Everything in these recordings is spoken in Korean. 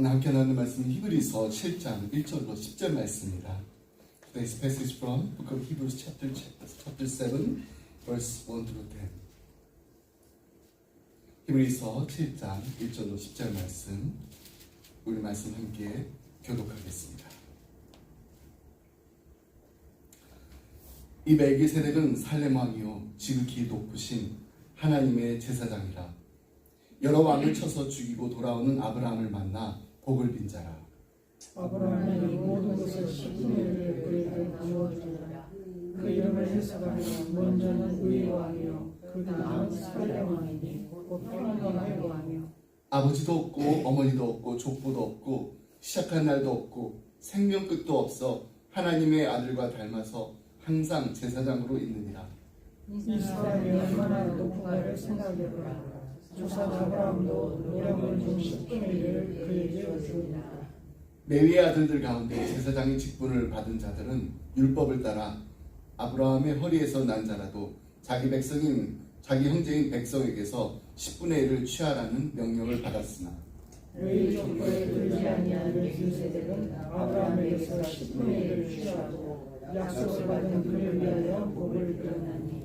오늘 함께 나누는 말씀은 히브리서 7장 1절로 10절 말씀입니다. Today's passage from Book of Hebrews chapter 7 verse 1 to 10. 히브리서 7장 1절로 10절 말씀, 우리 말씀 함께 교독하겠습니다. 이 멜기세덱은 살렘 왕이요 지극히 높으신 하나님의 제사장이라. 여러 왕을 쳐서 죽이고 돌아오는 아브라함을 만나 복을 빈 자라. 아브라함은 이 모든 것을 10분의 1을 그에게 나누어주니라. 그 이름을 해석하면 먼저는 의의 왕이요 그 다음은 살렘 왕이니 곧 평안의 왕이요. 아버지도 없고 어머니도 없고 족보도 없고 시작한 날도 없고 생명 끝도 없어 하나님의 아들과 닮아서 항상 제사장으로 있느니라. 이 사람이 얼마나 높은가를 생각해보라. 조상 아브라함도 노력을 중 10분의 1을 그에게 주니라. 레위의 아들들 가운데 제사장의 직분을 받은 자들은 율법을 따라 아브라함의 허리에서 난 자라도 자기 형제인 백성에게서 10분의 1을 취하라는 명령을 받았으나 레위 족보에 들지 아니한 멜기세덱은 아브라함에게서 10분의 1을 취하고 약속을 받은 그를 위하여 복을 빌었나니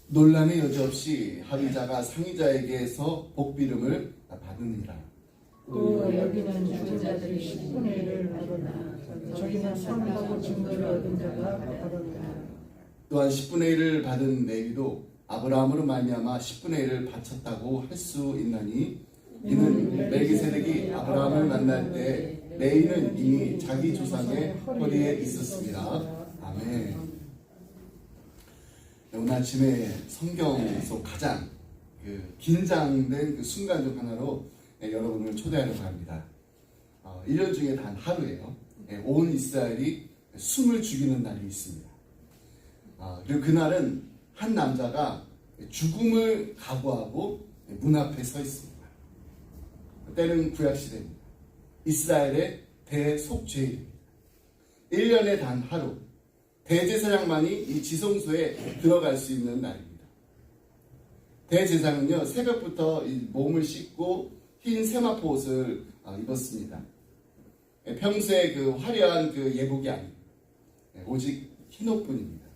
논란의 여지 없이 하위자가 상위자에게서 복비름을 받으니라. 또 여기는 죽은 자들이 10분의 1을 받으나 저기는 선하고 증거를 얻은 자가 받았다. 또한 10분의 1을 받은 레위도 아브라함으로 말미암아 10분의 1을 바쳤다고 할 수 있나니 이는 멜기세덱이 아브라함을 만날 때 레위는 이미 자기 조상의 허리에 있었습니다. 아멘. 오늘 아침에 성경 속 가장 긴장된 순간 중 하나로 여러분을 초대하려고 합니다. 1년 중에 단 하루예요. 온 이스라엘이 숨을 죽이는 날이 있습니다. 그리고 그날은 한 남자가 죽음을 각오하고 문 앞에 서 있습니다. 때는 구약시대입니다. 이스라엘의 대속죄일입니다. 1년에 단 하루 대제사장만이 이 지성소에 들어갈 수 있는 날입니다. 대제사장은요 새벽부터 몸을 씻고 흰 세마포 옷을 입었습니다. 평소에 그 화려한 예복이 아닙니다. 오직 흰 옷뿐입니다.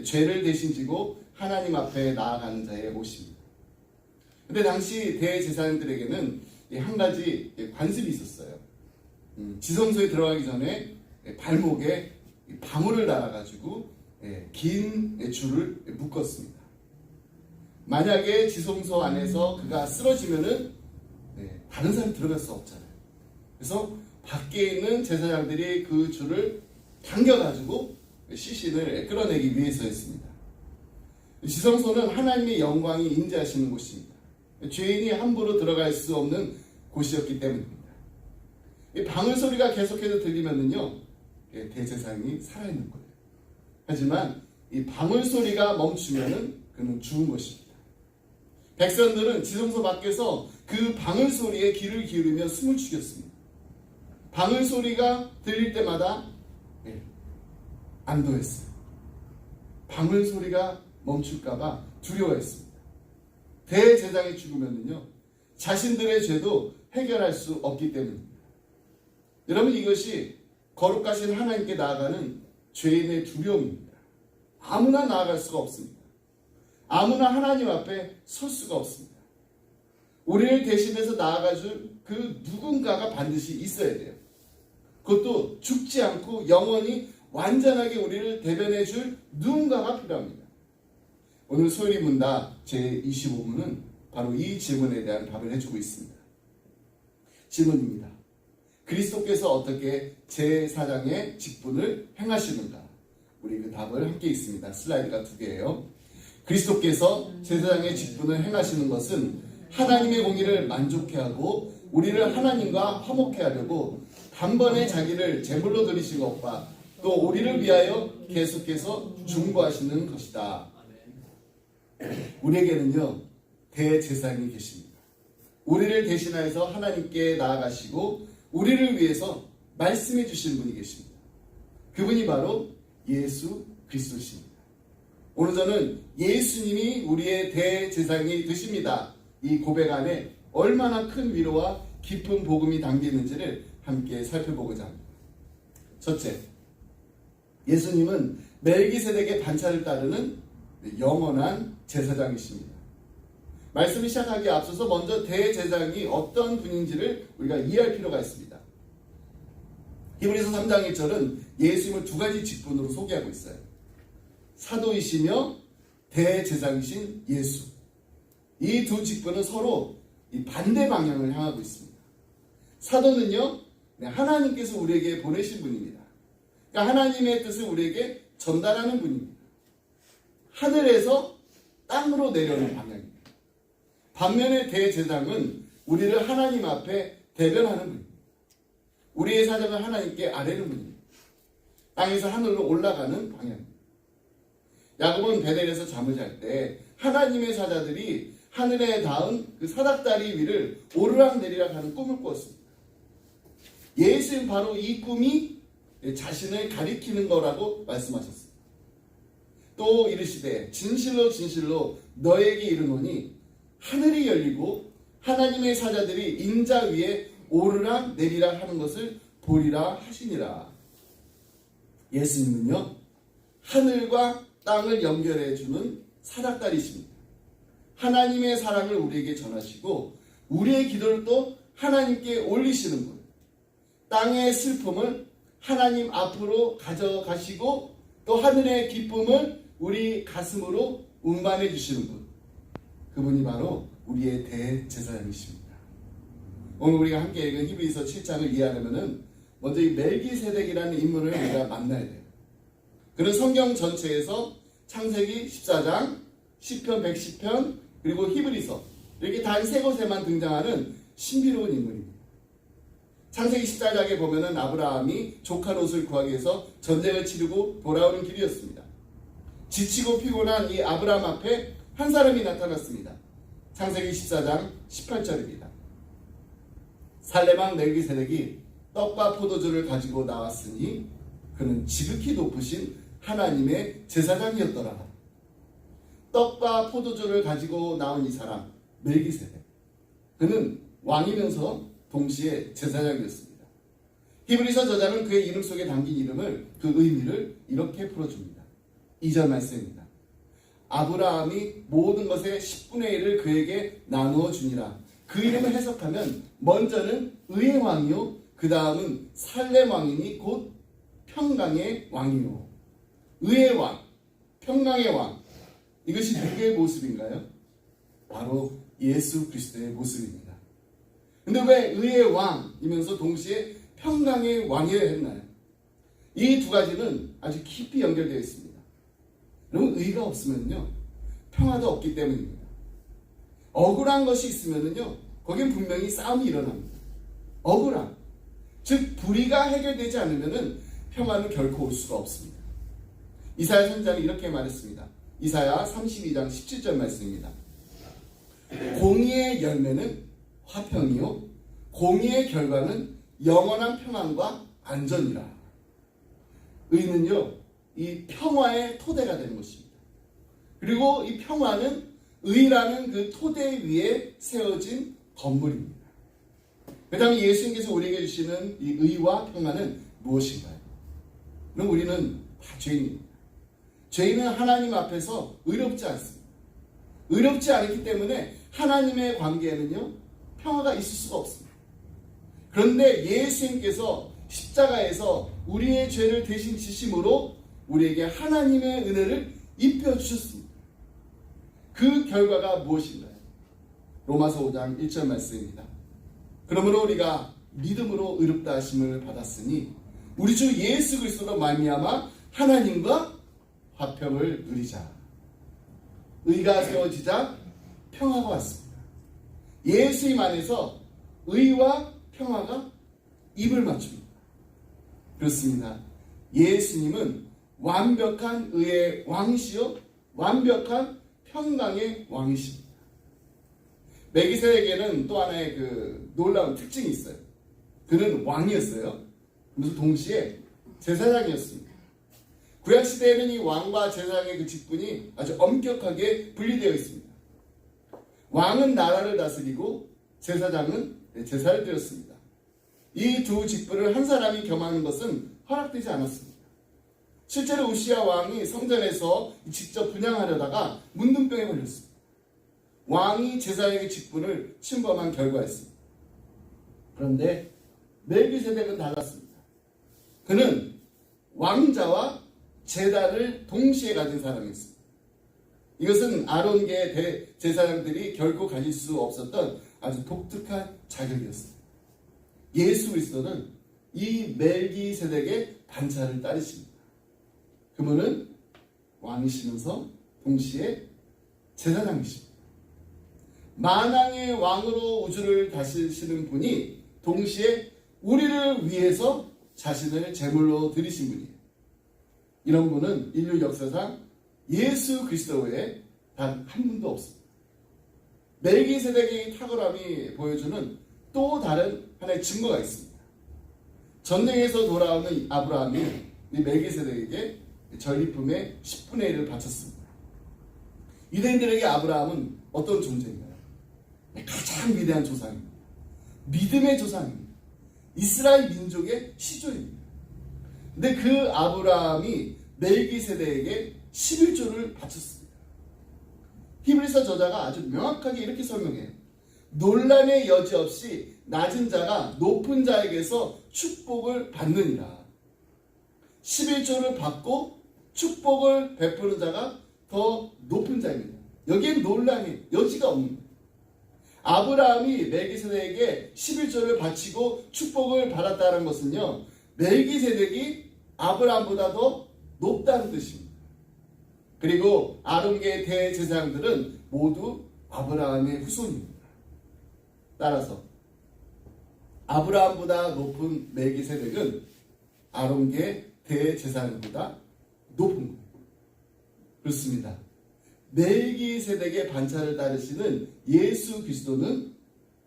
죄를 대신 지고 하나님 앞에 나아가는 자의 옷입니다. 근데 당시 대제사장들에게는 한 가지 관습이 있었어요. 지성소에 들어가기 전에 발목에 방울을 달아가지고 긴 줄을 묶었습니다. 만약에 지성소 안에서 그가 쓰러지면은 다른 사람이 들어갈 수 없잖아요. 그래서 밖에 있는 제사장들이 그 줄을 당겨가지고 시신을 끌어내기 위해서였습니다. 지성소는 하나님의 영광이 임재하시는 곳입니다. 죄인이 함부로 들어갈 수 없는 곳이었기 때문입니다. 이 방울 소리가 계속해서 들리면은요 대제사장이 살아있는 거예요. 하지만 이 방울 소리가 멈추면은 그는 죽은 것입니다. 백성들은 지성소 밖에서 그 방울 소리에 귀를 기울이며 숨을 죽였습니다. 방울 소리가 들릴 때마다 안도했어요. 방울 소리가 멈출까봐 두려워했습니다. 대제사장이 죽으면은요 자신들의 죄도 해결할 수 없기 때문입니다. 여러분, 이것이 거룩하신 하나님께 나아가는 죄인의 두려움입니다. 아무나 나아갈 수가 없습니다. 아무나 하나님 앞에 설 수가 없습니다. 우리를 대신해서 나아가줄 그 누군가가 반드시 있어야 돼요. 그것도 죽지 않고 영원히 완전하게 우리를 대변해 줄 누군가가 필요합니다. 오늘 소연이 문답 제25문은 바로 이 질문에 대한 답을 해주고 있습니다. 질문입니다. 그리스도께서 어떻게 제사장의 직분을 행하시는가? 우리 그 답을 함께 있습니다. 슬라이드가 2개예요. 그리스도께서 제사장의 직분을 행하시는 것은 하나님의 공의를 만족해 하고 우리를 하나님과 화목해 하려고 단번에 자기를 제물로 드리신 것과 또 우리를 위하여 계속해서 중보하시는 것이다. 우리에게는요 대제사장이 계십니다. 우리를 대신하여서 하나님께 나아가시고 우리를 위해서 말씀해 주신 분이 계십니다. 그분이 바로 예수 그리스도십니다. 오늘 저는 예수님이 우리의 대제사장이 되십니다. 이 고백 안에 얼마나 큰 위로와 깊은 복음이 담겨 있는지를 함께 살펴보고자 합니다. 첫째, 예수님은 멜기세덱의 반차를 따르는 영원한 제사장이십니다. 말씀을 시작하기에 앞서서 먼저 대제사장이 어떤 분인지를 우리가 이해할 필요가 있습니다. 히브리서 3장 1절은 예수님을 두 가지 직분으로 소개하고 있어요. 사도이시며 대제사장이신 예수. 이 두 직분은 서로 이 반대 방향을 향하고 있습니다. 사도는요, 하나님께서 우리에게 보내신 분입니다. 그러니까 하나님의 뜻을 우리에게 전달하는 분입니다. 하늘에서 땅으로 내려오는 방향입니다. 반면에 대제사장은 우리를 하나님 앞에 대변하는 분입니다. 우리의 사정을 하나님께 아뢰는 분입니다. 땅에서 하늘로 올라가는 방향입니다. 야곱은 베델에서 잠을 잘 때 하나님의 사자들이 하늘에 닿은 그 사닥다리 위를 오르락내리락 하는 꿈을 꾸었습니다. 예수는 바로 이 꿈이 자신을 가리키는 거라고 말씀하셨습니다. 또 이르시되 진실로 진실로 너에게 이르노니 하늘이 열리고 하나님의 사자들이 인자 위에 오르락 내리락 하는 것을 보리라 하시니라. 예수님은요, 하늘과 땅을 연결해 주는 사닥다리십니다. 하나님의 사랑을 우리에게 전하시고 우리의 기도를 또 하나님께 올리시는 분, 땅의 슬픔을 하나님 앞으로 가져가시고 또 하늘의 기쁨을 우리 가슴으로 운반해 주시는 분, 그분이 바로 우리의 대제사장이십니다. 오늘 우리가 함께 읽은 히브리서 7장을 이해하려면 먼저 이 멜기세덱이라는 인물을 우리가 만나야 돼요. 그는 성경 전체에서 창세기 14장, 시편 110편, 그리고 히브리서 이렇게 단 세 곳에만 등장하는 신비로운 인물입니다. 창세기 14장에 보면은 아브라함이 조카 롯을 구하기 위해서 전쟁을 치르고 돌아오는 길이었습니다. 지치고 피곤한 이 아브라함 앞에 한 사람이 나타났습니다. 창세기 14장 18절입니다. 살레망 멜기세덱이 떡과 포도주를 가지고 나왔으니 그는 지극히 높으신 하나님의 제사장이었더라. 떡과 포도주를 가지고 나온 이 사람 멜기세덱, 그는 왕이면서 동시에 제사장이었습니다. 히브리서 저자는 그의 이름 속에 담긴 이름을, 그 의미를 이렇게 풀어줍니다. 2절 말씀입니다. 아브라함이 모든 것의 10분의 1을 그에게 나누어 주니라. 그 이름을 해석하면 먼저는 의의 왕이요, 그 다음은 살렘 왕이니 곧 평강의 왕이요. 의의 왕, 평강의 왕, 이것이 누구의 모습인가요? 바로 예수 그리스도의 모습입니다. 근데 왜 의의 왕이면서 동시에 평강의 왕이어야 했나요? 이 두 가지는 아주 깊이 연결되어 있습니다. 여러분, 의가 없으면요, 평화도 없기 때문입니다. 억울한 것이 있으면요, 거긴 분명히 싸움이 일어납니다. 억울함, 즉 불의가 해결되지 않으면은 평화는 결코 올 수가 없습니다. 이사야 선지자는 이렇게 말했습니다. 이사야 32장 17절 말씀입니다. 공의의 열매는 화평이요, 공의의 결과는 영원한 평안과 안전이라. 의는요, 이 평화의 토대가 되는 것입니다. 그리고 이 평화는 의라는 그 토대 위에 세워진 건물입니다. 그 다음에 예수님께서 우리에게 주시는 이 의와 평화는 무엇인가요? 그럼 우리는 다 죄인입니다. 죄인은 하나님 앞에서 의롭지 않습니다. 의롭지 않기 때문에 하나님의 관계에는요, 평화가 있을 수가 없습니다. 그런데 예수님께서 십자가에서 우리의 죄를 대신 지심으로 우리에게 하나님의 은혜를 입혀주셨습니다. 그 결과가 무엇인가요? 로마서 5장 1절 말씀입니다. 그러므로 우리가 믿음으로 의롭다 하심을 받았으니 우리 주 예수 그리스도로 말미암아 하나님과 화평을 누리자. 의가 세워지자 평화가 왔습니다. 예수님 안에서 의와 평화가 입을 맞춥니다. 그렇습니다. 예수님은 완벽한 의의 왕이시요, 완벽한 평강의 왕이십니다. 멜기세덱에게는 또 하나의 그 놀라운 특징이 있어요. 그는 왕이었어요. 그래서 동시에 제사장이었습니다. 구약시대에는 이 왕과 제사장의 그 직분이 아주 엄격하게 분리되어 있습니다. 왕은 나라를 다스리고 제사장은 제사를 드렸습니다. 이 두 직분을 한 사람이 겸하는 것은 허락되지 않았습니다. 실제로 우시야 왕이 성전에서 직접 분향하려다가 문둥병에 걸렸습니다. 왕이 제사장의 직분을 침범한 결과였습니다. 그런데 멜기세덱은 달랐습니다. 그는 왕자와 제단을 동시에 가진 사람이었습니다. 이것은 아론계 대제사장들이 결코 가질 수 없었던 아주 독특한 자격이었습니다. 예수 그리스도는 이 멜기세덱의 반차를 따르십니다. 그분은 왕이시면서 동시에 제사장이십니다. 만왕의 왕으로 우주를 다스리시는 분이 동시에 우리를 위해서 자신을 제물로 드리신 분이에요. 이런 분은 인류 역사상 예수 그리스도 외에 단 한 분도 없습니다. 멜기세덱의 탁월함이 보여주는 또 다른 하나의 증거가 있습니다. 전쟁에서 돌아오는 아브라함이 이 멜기세덱에게 전리품의 10분의 1을 바쳤습니다. 유대인들에게 아브라함은 어떤 존재인가요? 가장 위대한 조상입니다. 믿음의 조상입니다. 이스라엘 민족의 시조입니다. 근데 그 아브라함이 멜기세덱에게 11조를 바쳤습니다. 히브리서 저자가 아주 명확하게 이렇게 설명해요. 논란의 여지 없이 낮은 자가 높은 자에게서 축복을 받느니라. 11조를 받고 축복을 베푸는 자가 더 높은 자입니다. 여기엔 논란의 여지가 없는 거예요. 아브라함이 멜기세덱에게 11조를 바치고 축복을 받았다는 것은요, 멜기세덱이 아브라함보다 더 높다는 뜻입니다. 그리고 아론계의 대제사장들은 모두 아브라함의 후손입니다. 따라서 아브라함보다 높은 멜기세덱은 아론계 대제사장보다 높은 거예요. 그렇습니다. 멜기세덱의 반차를 따르시는 예수 그리스도는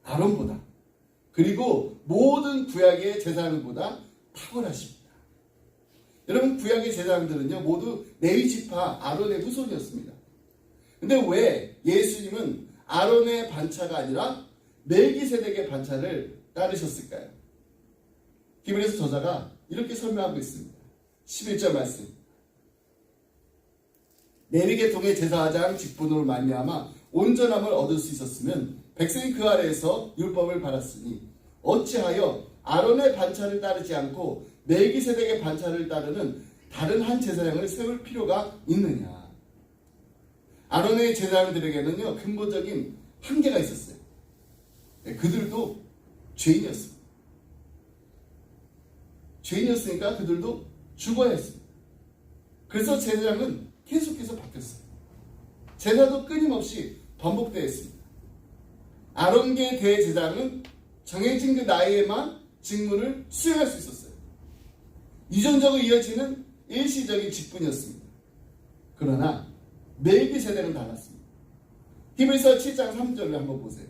아론보다, 그리고 모든 구약의 제사장보다 탁월하십니다. 여러분, 구약의 제사장들은요 모두 레위 지파 아론의 후손이었습니다. 근데 왜 예수님은 아론의 반차가 아니라 멜기세덱의 반차를 따르셨을까요? 히브리서 저자가 이렇게 설명하고 있습니다. 11절 말씀. 레위 계통의 제사장 직분으로 말미암아 온전함을 얻을 수 있었으면 백성이 그 아래에서 율법을 받았으니 어찌하여 아론의 반차를 따르지 않고 멜기세덱의 반차를 따르는 다른 한 제사장을 세울 필요가 있느냐. 아론의 제사장들에게는요 근본적인 한계가 있었어요. 그들도 죄인이었습니다. 죄인이었으니까 그들도 죽어야 했습니다. 그래서 제사장은 계속해서 바뀌었어요. 제사도 끊임없이 반복되었습니다. 아론계 대제사장은 정해진 그 나이에만 직무를 수행할 수 있었어요. 유전적으로 이어지는 일시적인 직분이었습니다. 그러나 멜기세덱은 달랐습니다. 히브리서 7장 3절을 한번 보세요.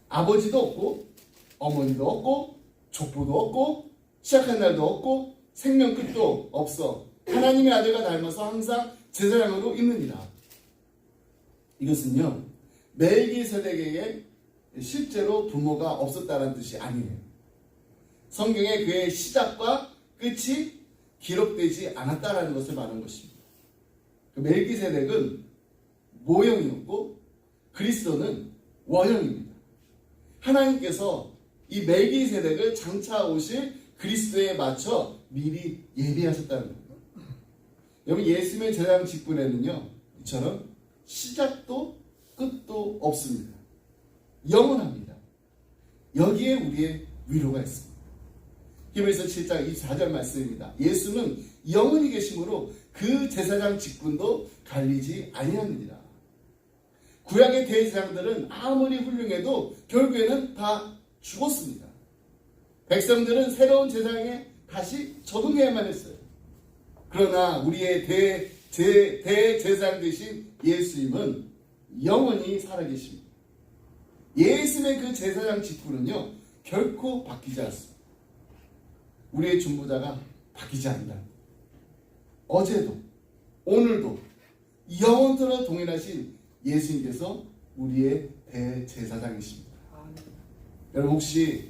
아버지도 없고 어머니도 없고 족보도 없고 시작한 날도 없고 생명 끝도 없어 하나님의 아들과 닮아서 항상 제사장으로 있느니라. 이것은요 멜기세덱에게 실제로 부모가 없었다는 뜻이 아니에요. 성경에 그의 시작과 끝이 기록되지 않았다는 것을 말하는 것입니다. 멜기세덱은 모형이었고 그리스도는 원형입니다. 하나님께서 이 멜기세덱을 장차 오실 그리스도에 맞춰 미리 예비하셨다는 겁니다. 여러분, 예수님의 제사장 직분에는요 이처럼 시작도 끝도 없습니다. 영원합니다. 여기에 우리의 위로가 있습니다. 히브리서 7장 24절 말씀입니다. 예수는 영원히 계심으로 그 제사장 직분도 갈리지 아니하느니라. 구약의 대제사장들은 아무리 훌륭해도 결국에는 다 죽었습니다. 백성들은 새로운 제사장에 다시 적응해야만 했어요. 그러나 우리의 대제사장 되신 예수님은 영원히 살아계십니다. 예수님의 그 제사장 직분은요 결코 바뀌지 않습니다. 우리의 중보자가 바뀌지 않는다. 어제도 오늘도 영원토록 동일하신 예수님께서 우리의 대제사장이십니다. 여러분 혹시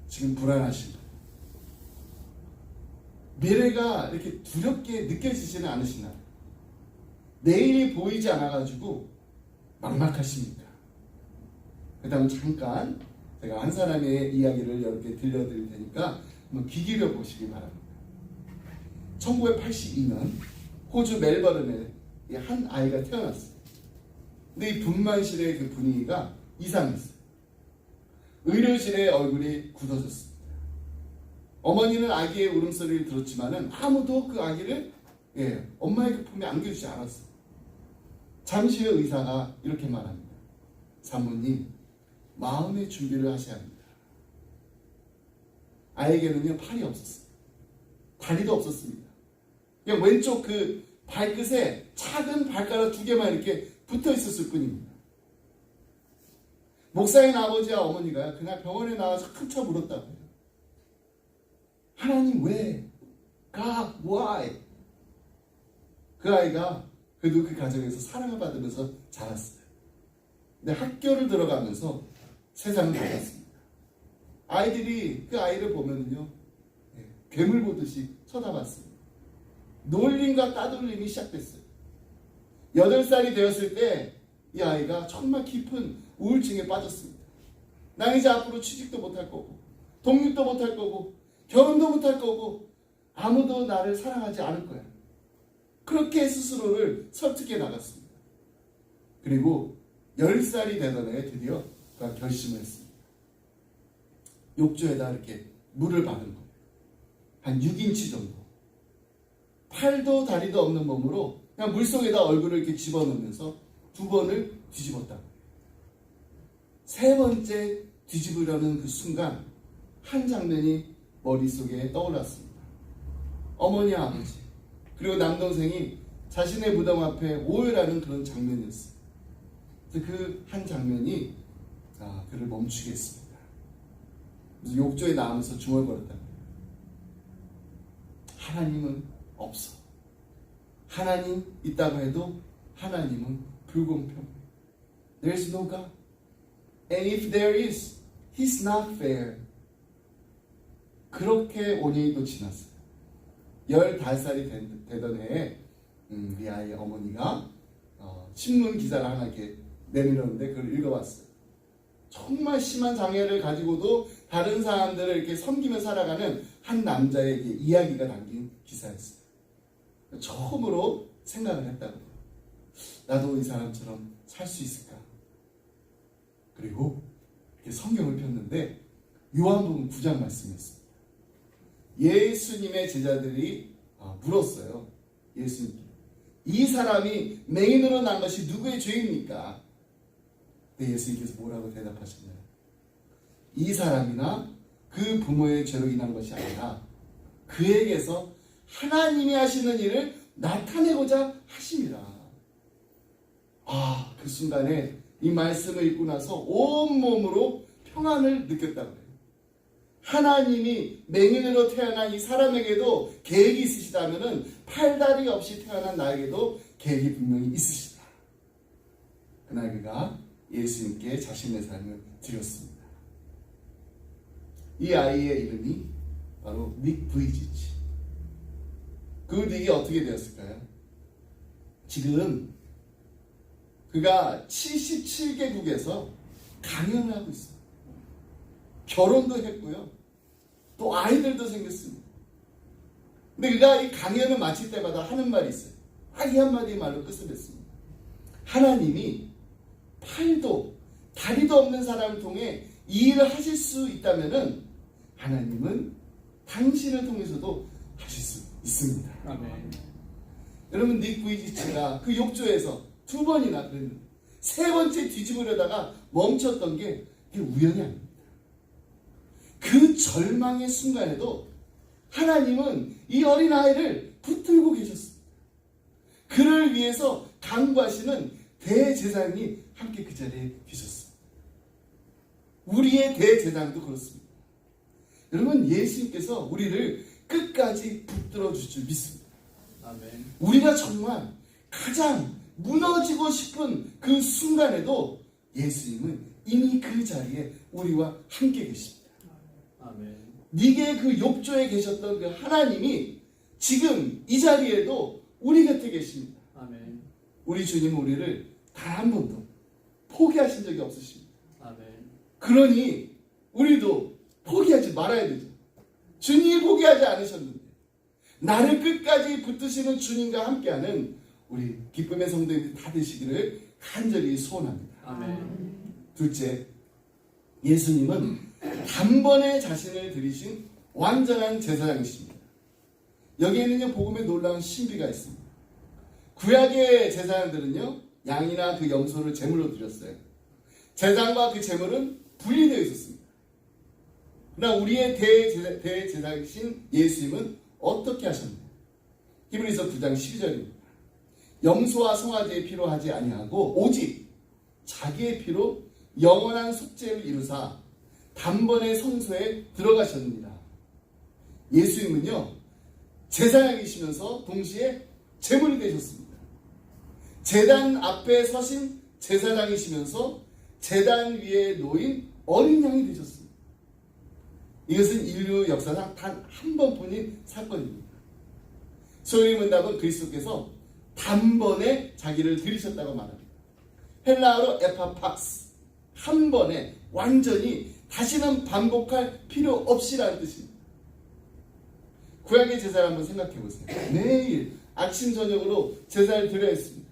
지금 불안하신가요? 미래가 이렇게 두렵게 느껴지지는 않으시나요? 내일이 보이지 않아가지고 막막하십니까? 그 다음 잠깐 제가 한 사람의 이야기를 여러분께 들려드릴 테니까 한번 귀 기울여 보시기 바랍니다. 1982년 호주 멜버른에 한 아이가 태어났어요. 근데 이 분만실의 그 분위기가 이상했어요. 의료진의 얼굴이 굳어졌습니다. 어머니는 아기의 울음소리를 들었지만은 아무도 그 아기를 엄마의 그 품에 안겨주지 않았어요. 잠시 후 의사가 이렇게 말합니다. 사모님, 마음의 준비를 하셔야 합니다. 아이에게는요 팔이 없었어요. 다리도 없었습니다. 그냥 왼쪽 그 발끝에 작은 발가락 2개만 이렇게 붙어 있었을 뿐입니다. 목사인 아버지와 어머니가 그날 병원에 나와서 한참 울었다고요. 하나님 왜? God, why? 그 아이가 그래도 그 가정에서 사랑을 받으면서 자랐어요. 근데 학교를 들어가면서 세상을 보았습니다. 아이들이 그 아이를 보면요 괴물 보듯이 쳐다봤습니다. 놀림과 따돌림이 시작됐어요. 8살이 되었을 때 이 아이가 정말 깊은 우울증에 빠졌습니다. 난 이제 앞으로 취직도 못할 거고 독립도 못할 거고 결혼도 못할 거고 아무도 나를 사랑하지 않을 거야. 그렇게 스스로를 설득해 나갔습니다. 그리고 10살이 되던 해 드디어 그가 결심을 했습니다. 욕조에다 이렇게 물을 받은 거예요. 한 6인치 정도. 팔도 다리도 없는 몸으로 그냥 물속에다 얼굴을 이렇게 집어넣으면서 2번을 뒤집었다. 3번째 뒤집으려는 그 순간 한 장면이 머릿속에 떠올랐습니다. 어머니, 아버지 그리고 남동생이 자신의 무덤 앞에 오열하는 그런 장면이었어요. 그래서 그 한 장면이 그를 멈추게 했습니다. 그래서 욕조에 나오면서 중얼거렸다. 하나님은 없어. 하나님 있다고 해도 하나님은 불공평해. There's no God. And if there is, He's not fair. 그렇게 5년이 지났어요. 15살이 되던 해에 이 아이의 어머니가 신문 기사를 하나 이렇게 내밀었는데 그걸 읽어봤어요. 정말 심한 장애를 가지고도 다른 사람들을 이렇게 섬기며 살아가는 한 남자의 이야기가 담긴 기사였어요. 처음으로 생각을 했다고요. 나도 이 사람처럼 살 수 있을까? 그리고 이렇게 성경을 폈는데 요한복음 9장 말씀이었습니다. 예수님의 제자들이 물었어요. 예수님께 이 사람이 맹인으로 난 것이 누구의 죄입니까? 근데 예수님께서 뭐라고 대답하셨나요? 이 사람이나 그 부모의 죄로 인한 것이 아니라 그에게서 하나님이 하시는 일을 나타내고자 하심이라. 그 순간에 이 말씀을 읽고 나서 온몸으로 평안을 느꼈다고 해요. 하나님이 맹인으로 태어난 이 사람에게도 계획이 있으시다면 팔다리 없이 태어난 나에게도 계획이 분명히 있으시다. 그날 그가 예수님께 자신의 삶을 드렸습니다. 이 아이의 이름이 바로 닉 부이지치. 그 닉이 어떻게 되었을까요? 지금 그가 77개국에서 강연을 하고 있어요. 결혼도 했고요. 또 아이들도 생겼습니다. 근데 그가 이 강연을 마칠 때마다 하는 말이 있어요. 이 한마디 말로 끝을 냈습니다. 하나님이 팔도 다리도 없는 사람을 통해 이 일을 하실 수 있다면은 하나님은 당신을 통해서도 하실 수 있습니다. 아멘. 여러분 닉 부이지치가 그 욕조에서 2번이나 그랬는데 3번째 뒤집으려다가 멈췄던 게 우연이 아닙니다. 그 절망의 순간에도 하나님은 이 어린아이를 붙들고 계셨습니다. 그를 위해서 간구하시는 대제사장이 함께 그 자리에 계셨습니다. 우리의 대제사장도 그렇습니다. 여러분 예수님께서 우리를 끝까지 붙들어 주실 줄 믿습니다. 아멘. 우리가 정말 가장 무너지고 싶은 그 순간에도 예수님은 이미 그 자리에 우리와 함께 계십니다. 아멘. 네게 그 욕조에 계셨던 그 하나님이 지금 이 자리에도 우리 곁에 계십니다. 아멘. 우리 주님은 우리를 단 한 번도 포기하신 적이 없으십니다. 아멘. 그러니 우리도 포기하지 말아야 되죠. 주님이 포기하지 않으셨는데 나를 끝까지 붙드시는 주님과 함께하는 우리 기쁨의 성도님들 다 되시기를 간절히 소원합니다. 아멘. 둘째, 예수님은 단번에 자신을 드리신 완전한 제사장이십니다. 여기에는요 복음의 놀라운 신비가 있습니다. 구약의 제사장들은요 양이나 그 염소를 제물로 드렸어요. 제사장과 그 제물은 분리되어 있었습니다. 그러나 우리의 대제사장이신 예수님은 어떻게 하셨나요? 히브리서 9장 12절입니다. 염소와 송아지의 피로 하지 아니하고 오직 자기의 피로 영원한 속죄를 이루사 단번에 성소에 들어가셨느니라. 예수님은요 제사장이시면서 동시에 제물이 되셨습니다. 제단 앞에 서신 제사장이시면서 제단 위에 놓인 어린 양이 되셨습니다. 이것은 인류 역사상 단 한 번뿐인 사건입니다. 소위 문답은 그리스도께서 단번에 자기를 들이셨다고 말합니다. 헬라어로 에파팍스, 한 번에 완전히 다시는 반복할 필요 없이라는 뜻입니다. 구약의 제사를 한번 생각해 보세요. 매일 아침 저녁으로 제사를 드려야 했습니다.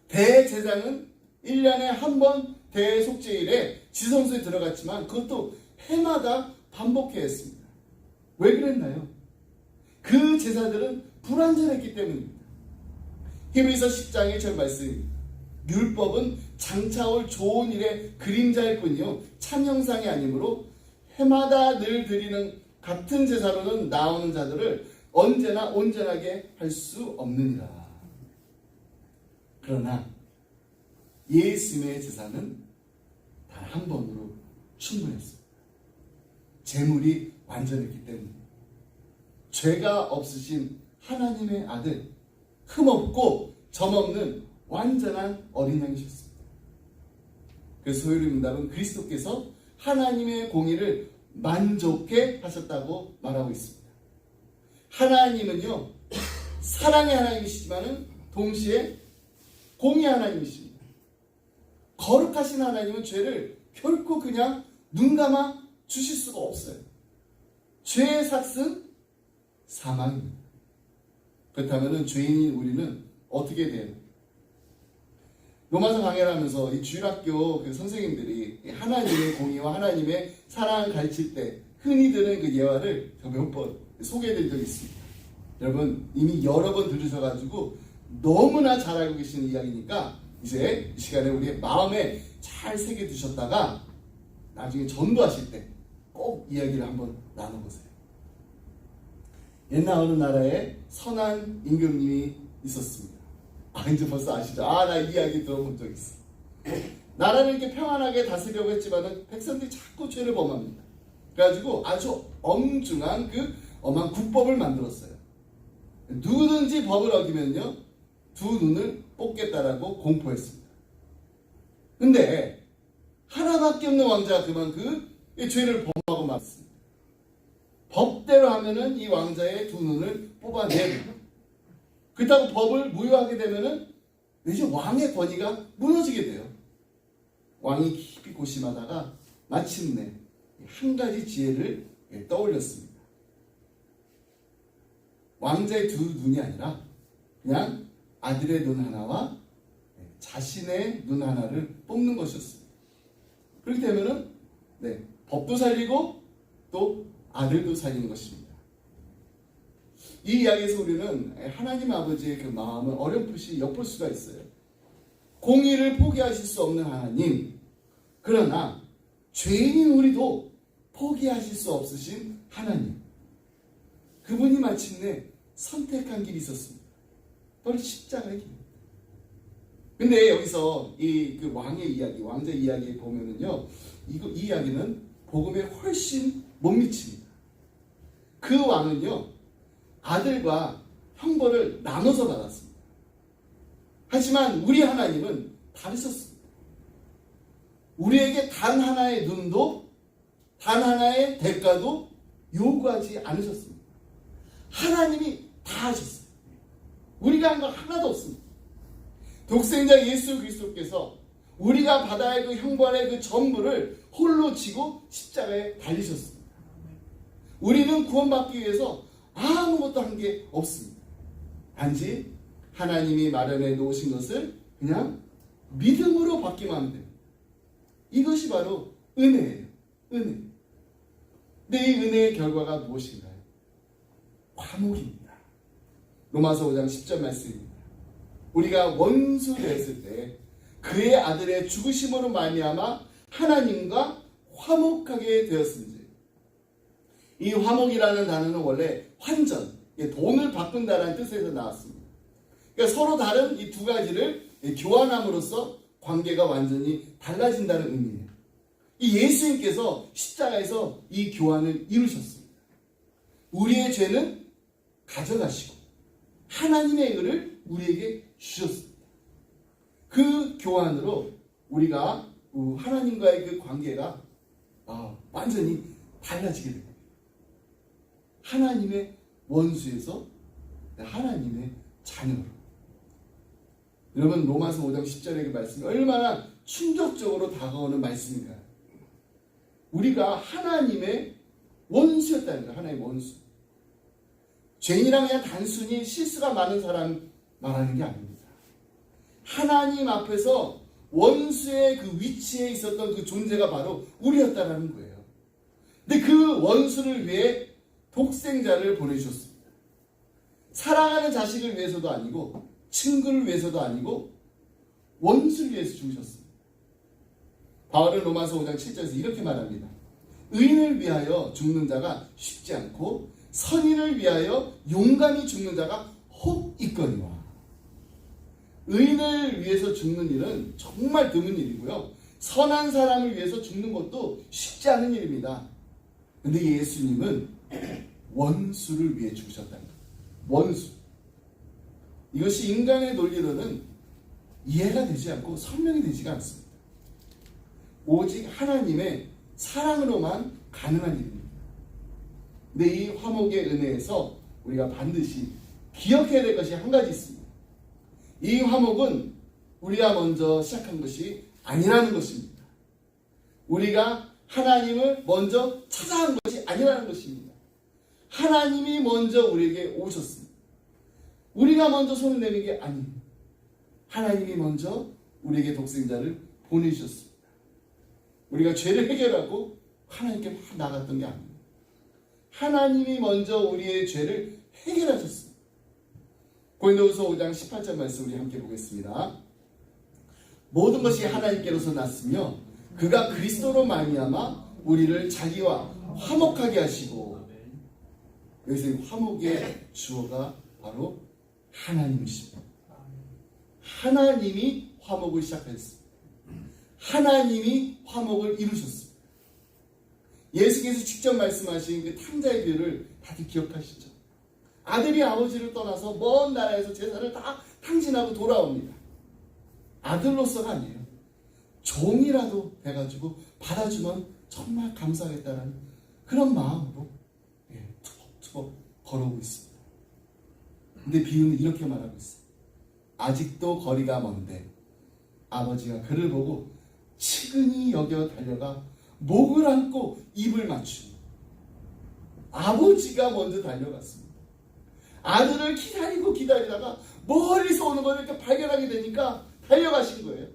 대제사장은 1년에 한 번 대속죄일에 지성소에 들어갔지만 그것도 해마다 반복해야 했습니다. 왜 그랬나요? 그 제사들은 불완전했기 때문입니다. 히브리서 10장의 절 말씀입니다. 율법은 장차올 좋은 일의 그림자일 뿐이요 참 형상이 아니므로 해마다 늘 드리는 같은 제사로는 나오는 자들을 언제나 온전하게 할 수 없느니라. 그러나 예수님의 제사는 단 한 번으로 충분했습니다. 제물이 완전했기 때문에 죄가 없으신 하나님의 아들, 흠없고 점없는 완전한 어린 양이셨습니다. 그래서 소요리 문답은 그리스도께서 하나님의 공의를 만족해 하셨다고 말하고 있습니다. 하나님은요 사랑의 하나님이시지만은 동시에 공의의 하나님이십니다. 거룩하신 하나님은 죄를 결코 그냥 눈 감아 주실 수가 없어요. 죄의 삭은 사망입니다. 그렇다면 죄인인 우리는 어떻게 돼요? 로마서 강해를 하면서 이 주일학교 그 선생님들이 하나님의 공의와 하나님의 사랑을 가르칠 때 흔히 드는 그 예화를 몇 번 소개해드린 적이 있습니다. 여러분 이미 여러 번 들으셔가지고 너무나 잘 알고 계시는 이야기니까 이제 이 시간에 우리의 마음에 잘 새겨두셨다가 나중에 전도하실 때 꼭 이야기를 한번 나눠보세요. 옛날 어느 나라에 선한 임금님이 있었습니다. 이제 벌써 아시죠? 나 이 이야기 들어본 적 있어. 나라를 이렇게 평안하게 다스리려고 했지만은 백성들이 자꾸 죄를 범합니다. 그래가지고 아주 엄중한 그 엄한 국법을 만들었어요. 누구든지 법을 어기면요 두 눈을 뽑겠다라고 공포했습니다. 근데 하나밖에 없는 왕자가 그만큼 죄를 범하고 말았습니다. 법대로 하면은 이 왕자의 두 눈을 뽑아내야 됩니다. 그렇다고 법을 무효하게 되면은 이제 왕의 권위가 무너지게 돼요. 왕이 깊이 고심하다가 마침내 한 가지 지혜를 떠올렸습니다. 왕자의 두 눈이 아니라 그냥 아들의 눈 하나와 자신의 눈 하나를 뽑는 것이었습니다. 그렇게 되면은 법도 살리고 또 아들도 살리는 것입니다. 이 이야기에서 우리는 하나님 아버지의 그 마음을 어렴풋이 엿볼 수가 있어요. 공의를 포기하실 수 없는 하나님, 그러나 죄인인 우리도 포기하실 수 없으신 하나님, 그분이 마침내 선택한 길이 있었습니다. 바로 십자가의 길. 근데 여기서 그 왕의 이야기, 왕자 이야기에 보면은요, 이 이야기는 복음에 훨씬 못 미칩니다. 그 왕은요, 아들과 형벌을 나눠서 받았습니다. 하지만 우리 하나님은 다르셨습니다. 우리에게 단 하나의 눈도 단 하나의 대가도 요구하지 않으셨습니다. 하나님이 다 하셨어요. 우리가 한 거 하나도 없습니다. 독생자 예수 그리스도께서 우리가 받아야 할 그 형벌의 그 전부를 홀로 지고 십자가에 달리셨습니다. 우리는 구원받기 위해서 아무것도 한 게 없습니다. 단지 하나님이 마련해 놓으신 것을 그냥 믿음으로 받기만 하면 됩니다. 이것이 바로 은혜예요. 은혜. 근데 이 은혜의 결과가 무엇인가요? 화목입니다. 로마서 5장 10절 말씀입니다. 우리가 원수 되었을 때 그의 아들의 죽으심으로 말미암아 하나님과 화목하게 되었은지. 이 화목이라는 단어는 원래 환전, 돈을 바꾼다는 뜻에서 나왔습니다. 그러니까 서로 다른 이 두 가지를 교환함으로써 관계가 완전히 달라진다는 의미예요. 이 예수님께서 십자가에서 이 교환을 이루셨습니다. 우리의 죄는 가져가시고 하나님의 의를 우리에게 주셨습니다. 그 교환으로 우리가 하나님과의 그 관계가 완전히 달라지게 됩니다. 하나님의 원수에서 하나님의 자녀로. 여러분, 로마서 5장 10절의 그 말씀이 얼마나 충격적으로 다가오는 말씀인가요? 우리가 하나님의 원수였다는 거예요. 하나님의 원수. 죄인이란 그냥 단순히 실수가 많은 사람 말하는 게 아닙니다. 하나님 앞에서 원수의 그 위치에 있었던 그 존재가 바로 우리였다라는 거예요. 근데 그 원수를 위해 독생자를 보내주셨습니다. 사랑하는 자식을 위해서도 아니고 친구를 위해서도 아니고 원수를 위해서 죽으셨습니다. 바울은 로마서 5장 7절에서 이렇게 말합니다. 의인을 위하여 죽는 자가 쉽지 않고 선인을 위하여 용감히 죽는 자가 혹 있거니와. 의인을 위해서 죽는 일은 정말 드문 일이고요. 선한 사람을 위해서 죽는 것도 쉽지 않은 일입니다. 근데 예수님은 원수를 위해 죽으셨다는 거예요. 원수. 이것이 인간의 논리로는 이해가 되지 않고 설명이 되지가 않습니다. 오직 하나님의 사랑으로만 가능한 일입니다. 근데 이 화목의 은혜에서 우리가 반드시 기억해야 될 것이 한 가지 있습니다. 이 화목은 우리가 먼저 시작한 것이 아니라는 것입니다. 우리가 하나님을 먼저 찾아간 것이 아니라는 것입니다. 하나님이 먼저 우리에게 오셨습니다. 우리가 먼저 손을 내는 게 아닙니다. 하나님이 먼저 우리에게 독생자를 보내주셨습니다. 우리가 죄를 해결하고 하나님께 막 나갔던 게 아닙니다. 하나님이 먼저 우리의 죄를 해결하셨습니다. 고린도후서 5장 18절 말씀 우리 함께 보겠습니다. 모든 것이 하나님께로서 났으며 그가 그리스도로 말미암아 우리를 자기와 화목하게 하시고. 여기서 화목의 주어가 바로 하나님이십니다. 하나님이 화목을 시작했습니다. 하나님이 화목을 이루셨습니다. 예수께서 직접 말씀하신 그 탕자의 비유를 다들 기억하시죠? 아들이 아버지를 떠나서 먼 나라에서 재산을 다 탕진하고 돌아옵니다. 아들로서가 아니에요. 종이라도 돼가지고 받아주면 정말 감사하겠다는 그런 마음으로 투벅투벅 걸어오고 있습니다. 근데 비유는 이렇게 말하고 있어요. 아직도 거리가 먼데 아버지가 그를 보고 치근히 여겨 달려가 목을 안고 입을 맞추고. 아버지가 먼저 달려갔습니다. 아들을 기다리다가 멀리서 오는 걸 이렇게 발견하게 되니까 달려가신 거예요.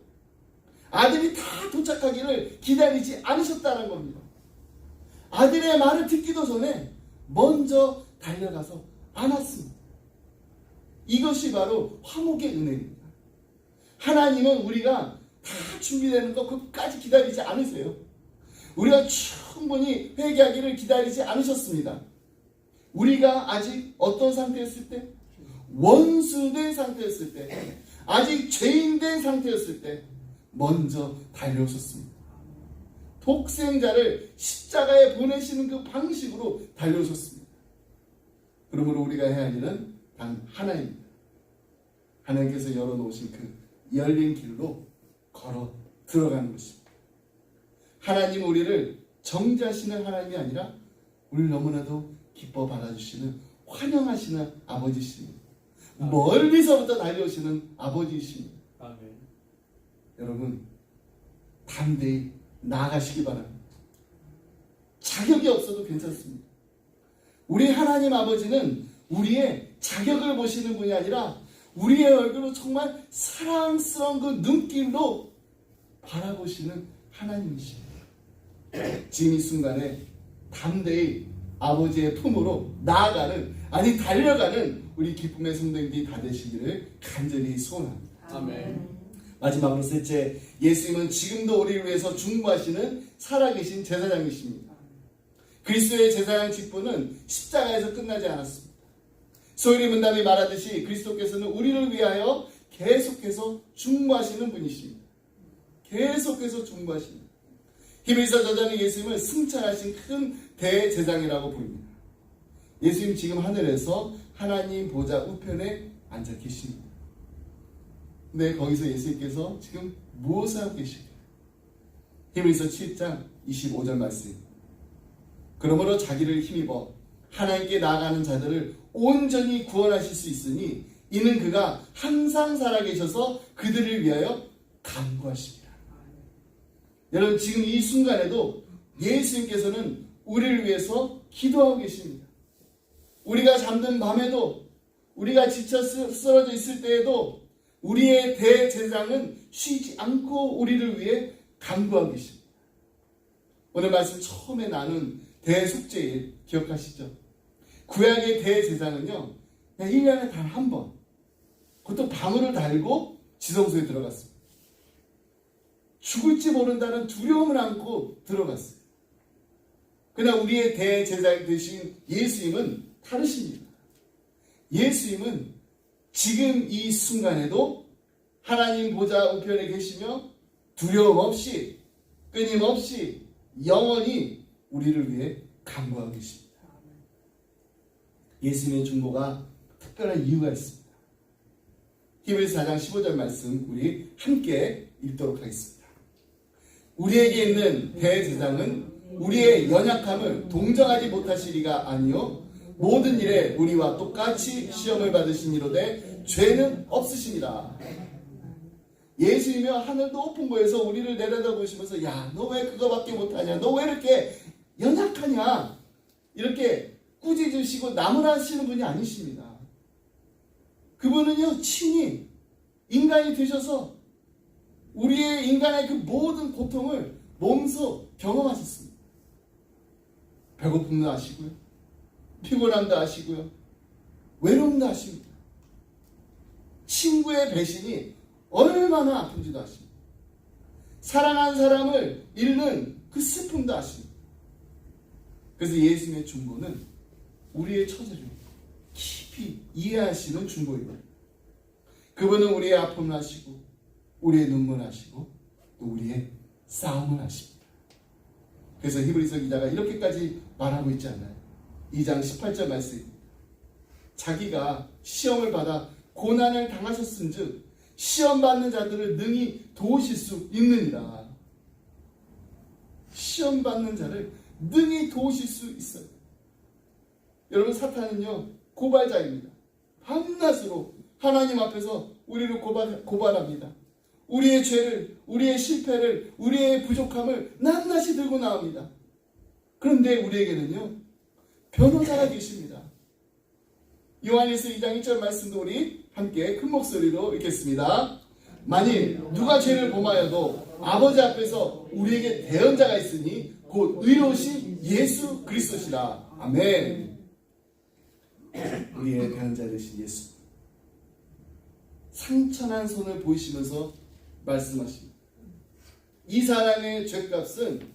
아들이 다 도착하기를 기다리지 않으셨다는 겁니다. 아들의 말을 듣기도 전에 먼저 달려가서 안았습니다. 이것이 바로 화목의 은혜입니다. 하나님은 우리가 다 준비되는 것 끝까지 기다리지 않으세요. 우리가 충분히 회개하기를 기다리지 않으셨습니다. 우리가 아직 어떤 상태였을 때? 원수된 상태였을 때, 아직 죄인된 상태였을 때 먼저 달려오셨습니다. 독생자를 십자가에 보내시는 그 방식으로 달려오셨습니다. 그러므로 우리가 해야 할 일은 단 하나입니다. 하나님께서 열어놓으신 그 열린 길로 걸어 들어가는 것입니다. 하나님 우리를 정죄하시는 하나님이 아니라 우리를 너무나도 기뻐 받아주시는 환영하시는 아버지십니다. 멀리서부터 달려오시는 아버지이십니다. 아멘. 여러분 담대히 나아가시기 바랍니다. 자격이 없어도 괜찮습니다. 우리 하나님 아버지는 우리의 자격을 보시는 분이 아니라 우리의 얼굴로 정말 사랑스러운 그 눈길로 바라보시는 하나님이십니다. 지금 이 순간에 담대히 아버지의 품으로 나아가는, 아니 달려가는 우리 기쁨의 성도님들이 다 되시기를 간절히 소원합니다. 아멘. 마지막으로 셋째, 예수님은 지금도 우리를 위해서 중보하시는 살아계신 제사장이십니다. 그리스도의 제사장 직분은 십자가에서 끝나지 않았습니다. 소위 문답이 말하듯이 그리스도께서는 우리를 위하여 계속해서 중보하시는 분이십니다. 계속해서 중보하십니다. 히브리서 저자는 예수님을 승천하신 큰 대제사장이라고 부릅니다. 예수님 지금 하늘에서 하나님 보좌 우편에 앉아 계십니다. 근데 거기서 예수님께서 지금 무엇을 하고 계실까요? 히브리서 7장 25절 말씀입니다. 그러므로 자기를 힘입어 하나님께 나아가는 자들을 온전히 구원하실 수 있으니 이는 그가 항상 살아계셔서 그들을 위하여 간구하십니다. 여러분 지금 이 순간에도 예수님께서는 우리를 위해서 기도하고 계십니다. 우리가 잠든 밤에도, 우리가 지쳐 쓰러져 있을 때에도 우리의 대제사장은 쉬지 않고 우리를 위해 간구하고 계십니다. 오늘 말씀 처음에 나눈 대속죄일 기억하시죠? 구약의 대제사장은요, 그냥 1년에 단 한 번, 그것도 방울을 달고 지성소에 들어갔습니다. 죽을지 모른다는 두려움을 안고 들어갔어요. 그러나 우리의 대제사장 되신 예수님은 다르십니다. 예수님은 지금 이 순간에도 하나님 보좌 우편에 계시며 두려움 없이 끊임없이 영원히 우리를 위해 간구하고 계십니다. 예수님의 중보가 특별한 이유가 있습니다. 히브리서 4장 15절 말씀 우리 함께 읽도록 하겠습니다. 우리에게 있는 대제사장은 우리의 연약함을 동정하지 못하시리가 아니요 모든 일에 우리와 똑같이 시험을 받으시니로되 죄는 없으시니라. 예수님이여 하늘 높은 곳에서 우리를 내려다보시면서 야, 너 왜 그거밖에 못하냐, 너 왜 이렇게 연약하냐, 이렇게 꾸짖으시고 나무라시는 분이 아니십니다. 그분은요 친히 인간이 되셔서 우리의 인간의 그 모든 고통을 몸소 경험하셨습니다. 배고픔도 아시고요, 피곤함도 아시고요, 외로움도 아십니다. 친구의 배신이 얼마나 아픈지도 아십니다. 사랑한 사람을 잃는 그 슬픔도 아십니다. 그래서 예수님의 중보는 우리의 처지를 깊이 이해하시는 중보입니다. 그분은 우리의 아픔을 아시고 우리의 눈물을 아시고 또 우리의 싸움을 아십니다. 그래서 히브리서 기자가 이렇게까지 말하고 있지 않나요? 2장 18절 말씀입니다. 자기가 시험을 받아 고난을 당하셨은즉 시험 받는 자들을 능히 도우실 수 있느니라. 시험 받는 자를 능히 도우실 수 있어요. 여러분 사탄은요 고발자입니다. 밤낮으로 하나님 앞에서 우리를 고발합니다. 우리의 죄를, 우리의 실패를, 우리의 부족함을 낱낱이 들고 나옵니다. 그런데 우리에게는요 변호자가 계십니다. 요한일서 2장 1절 말씀도 우리 함께 큰 목소리로 읽겠습니다. 만일 누가 죄를 범하여도 아버지 앞에서 우리에게 대언자가 있으니 곧 의로우신 예수 그리스도시라. 아멘. 우리의 대언자 되신 예수, 상처난 손을 보이시면서 말씀하십니다. 이 사람의 죄값은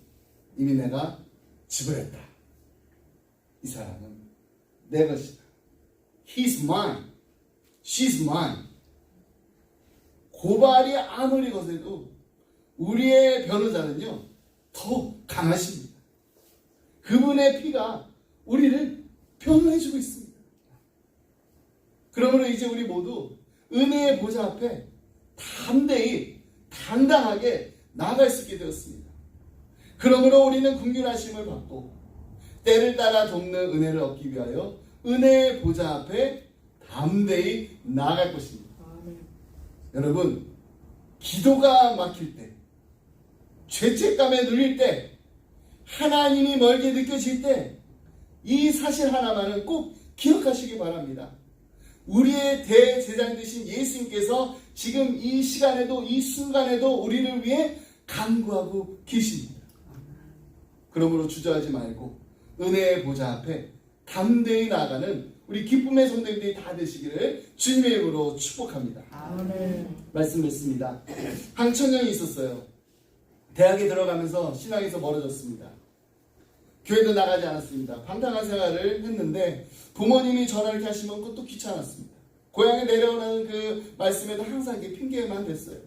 이미 내가 지불했다. 이 사람은 내 것이다. He's mine. She's mine. 고발이 아무리 거세도 우리의 변호자는요 더 강하십니다. 그분의 피가 우리를 변호해주고 있습니다. 그러므로 이제 우리 모두 은혜의 보좌 앞에 담대히 당당하게 나아갈 수 있게 되었습니다. 그러므로 우리는 긍휼하심을 받고 때를 따라 돕는 은혜를 얻기 위하여 은혜의 보좌 앞에 담대히 나아갈 것입니다. 아멘. 여러분, 기도가 막힐 때, 죄책감에 눌릴 때, 하나님이 멀게 느껴질 때, 이 사실 하나만은 꼭 기억하시기 바랍니다. 우리의 대제사장 되신 예수님께서 지금 이 시간에도, 이 순간에도 우리를 위해 간구하고 계십니다. 그러므로 주저하지 말고 은혜의 보좌 앞에 담대히 나아가는 우리 기쁨의 성도들이 다 되시기를 주님의 이름으로 축복합니다. 아멘. 말씀 맺습니다. 한 청년이 있었어요. 대학에 들어가면서 신앙에서 멀어졌습니다. 교회도 나가지 않았습니다. 방탕한 생활을 했는데 부모님이 전화를 이렇게 하시면 그것도 귀찮았습니다. 고향에 내려오는 그 말씀에도 항상 이게 핑계만 됐어요.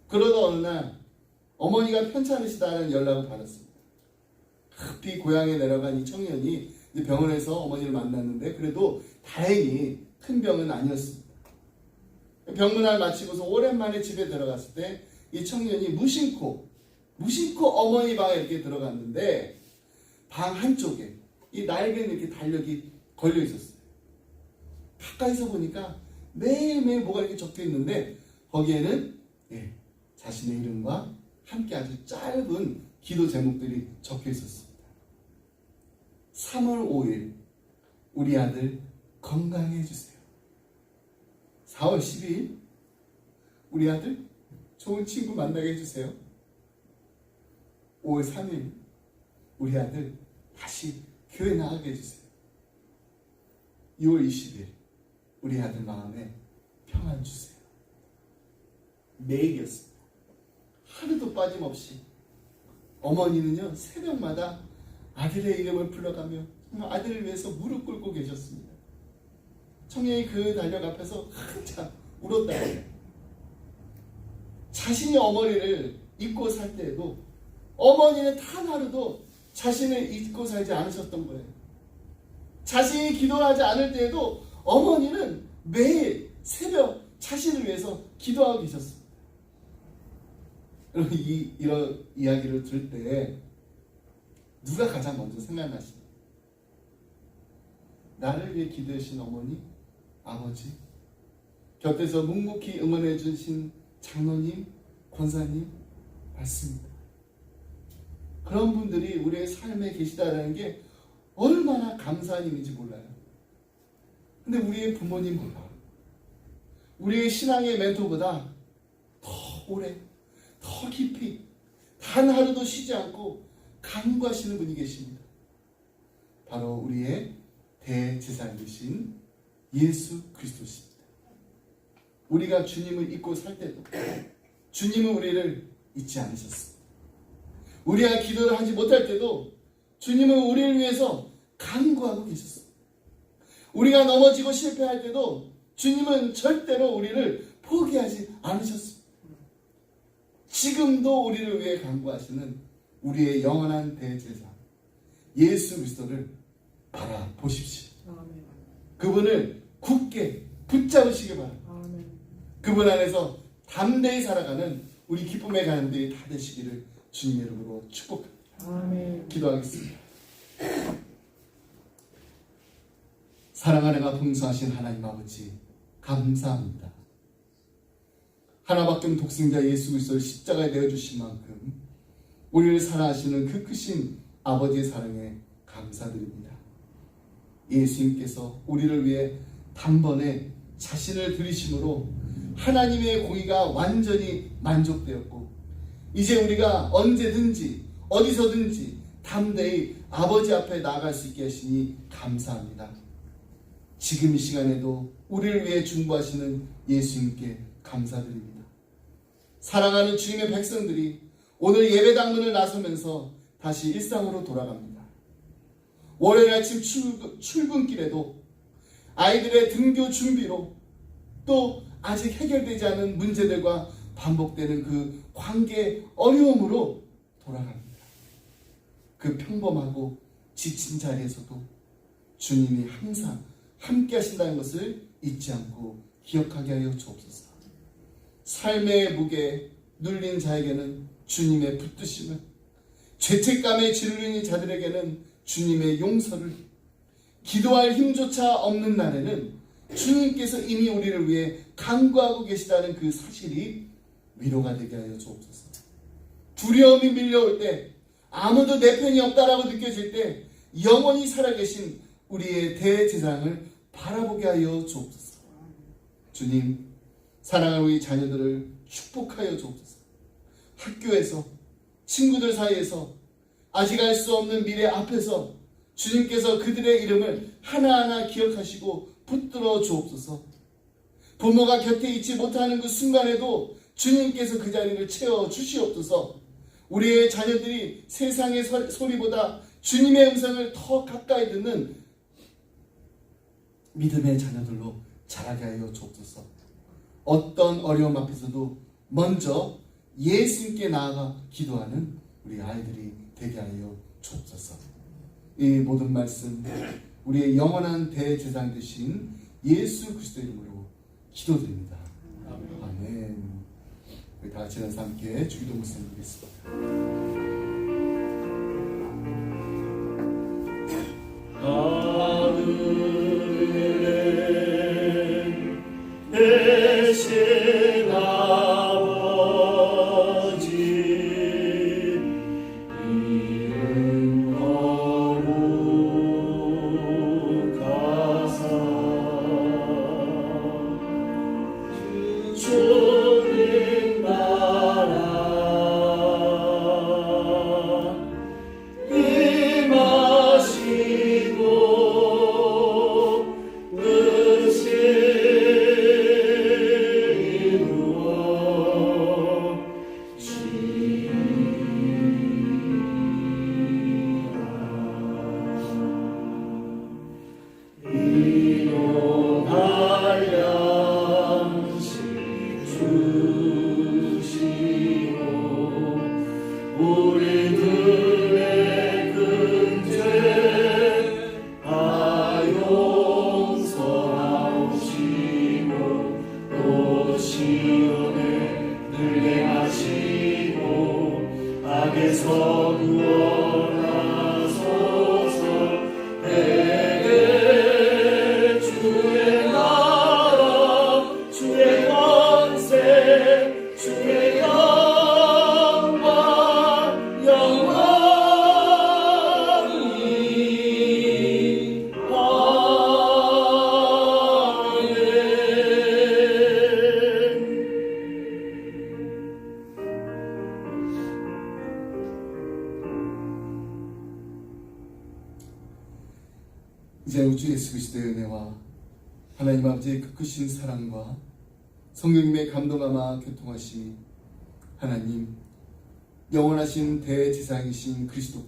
그러다 어느 날 어머니가 편찮으시다는 연락을 받았습니다. 급히 고향에 내려간 이 청년이 병원에서 어머니를 만났는데 그래도 다행히 큰 병은 아니었습니다. 병문안 마치고서 오랜만에 집에 들어갔을 때 이 청년이 무심코 어머니 방에 이렇게 들어갔는데 방 한쪽에 이 낡은 이렇게 달력이 걸려 있었어요. 가까이서 보니까 매일매일 뭐가 이렇게 적혀 있는데 거기에는 자신의 이름과 함께 아주 짧은 기도 제목들이 적혀 있었습니다. 3월 5일 우리 아들 건강해 주세요. 4월 12일 우리 아들 좋은 친구 만나게 해주세요. 5월 3일 우리 아들 다시 교회 나가게 해주세요. 6월 20일 우리 아들 마음에 평안 주세요. 매일이었습니다. 하루도 빠짐없이 어머니는요 새벽마다 아들의 이름을 불러가며 아들을 위해서 무릎 꿇고 계셨습니다. 청년이 그 달력 앞에서 한참 울었다 해요. 자신이 어머니를 잊고 살 때에도 어머니는 단 하루도 자신을 잊고 살지 않으셨던 거예요. 자신이 기도하지 않을 때에도 어머니는 매일 새벽 자신을 위해서 기도하고 계셨습니다. 여러분 이런 이야기를 들을 때 누가 가장 먼저 생각나십니까? 나를 위해 기도해 주신 어머니, 아버지, 곁에서 묵묵히 응원해 주신 장로님, 권사님 맞습니다. 그런 분들이 우리의 삶에 계시다라는 게 얼마나 감사한 일인지 몰라요. 근데 우리의 부모님보다 우리의 신앙의 멘토보다 더 오래, 더 깊이 단 하루도 쉬지 않고 간구하시는 분이 계십니다. 바로 우리의 대제사장이신 예수 그리스도십니다. 우리가 주님을 잊고 살 때도 주님은 우리를 잊지 않으셨습니다. 우리가 기도를 하지 못할 때도 주님은 우리를 위해서 간구하고 계셨습니다. 우리가 넘어지고 실패할 때도 주님은 절대로 우리를 포기하지 않으셨습니다. 지금도 우리를 위해 간구하시는 우리의 영원한 대제사 예수 그리스도를 바라보십시오. 아멘. 그분을 굳게 붙잡으시기 바랍니다. 아멘. 그분 안에서 담대히 살아가는 우리 기쁨의 가정들이 다 되시기를 주님의 이름으로 축복합니다. 아멘. 기도하겠습니다. 사랑하느라 풍성하신 하나님 아버지 감사합니다. 하나밖에 없는 독생자 예수 그리스도를 십자가에 내어주신 만큼 우리를 사랑하시는 그 크신 아버지의 사랑에 감사드립니다. 예수님께서 우리를 위해 단번에 자신을 들이심으로 하나님의 공의가 완전히 만족되었고 이제 우리가 언제든지 어디서든지 담대히 아버지 앞에 나아갈 수 있게 하시니 감사합니다. 지금 이 시간에도 우리를 위해 중보하시는 예수님께 감사드립니다. 사랑하는 주님의 백성들이 오늘 예배당문을 나서면서 다시 일상으로 돌아갑니다. 월요일 아침 출근길에도 아이들의 등교 준비로 또 아직 해결되지 않은 문제들과 반복되는 그 관계 어려움으로 돌아갑니다. 그 평범하고 지친 자리에서도 주님이 항상 함께 하신다는 것을 잊지 않고 기억하게 하여 주옵소서. 삶의 무게에 눌린 자에게는 주님의 붙드심을, 죄책감에 질리는 자들에게는 주님의 용서를, 기도할 힘조차 없는 날에는 주님께서 이미 우리를 위해 간구하고 계시다는 그 사실이 위로가 되게 하여 주옵소서. 두려움이 밀려올 때, 아무도 내 편이 없다라고 느껴질 때 영원히 살아계신 우리의 대제사장을 바라보게 하여 주옵소서. 주님, 사랑하는 우리 자녀들을 축복하여 주옵소서. 학교에서, 친구들 사이에서, 아직 알 수 없는 미래 앞에서 주님께서 그들의 이름을 하나하나 기억하시고 붙들어 주옵소서. 부모가 곁에 있지 못하는 그 순간에도 주님께서 그 자리를 채워 주시옵소서. 우리의 자녀들이 세상의 소리보다 주님의 음성을 더 가까이 듣는 믿음의 자녀들로 자라게 하여 주옵소서. 어떤 어려움 앞에서도 먼저 예수님께 나아가 기도하는 우리 아이들이 되게 하여 주옵소서. 이 모든 말씀 우리의 영원한 대제사장 되신 예수 그리스도의 이름으로 기도드립니다. 아멘. 우리 다 같이 함께 주기도 말씀 드리겠습니다. 대신 아버지 이름 거룩하사 주님 나라 임하시고 은실이 누워지라 일용할 양식 주시고 우리들의 근죄 다 용서하옵시고 또 시험에 들게 하시고 악에서 구원하소서. 내게 주의 나라 주의 권세 주의 영광 영원히 이제 우주 예수 그리스도의 은혜와 하나님 아버지의 그 크신 사랑과 성령님의 감동하마 교통하심이 하나님 영원하신 대제사장이신 그리스도께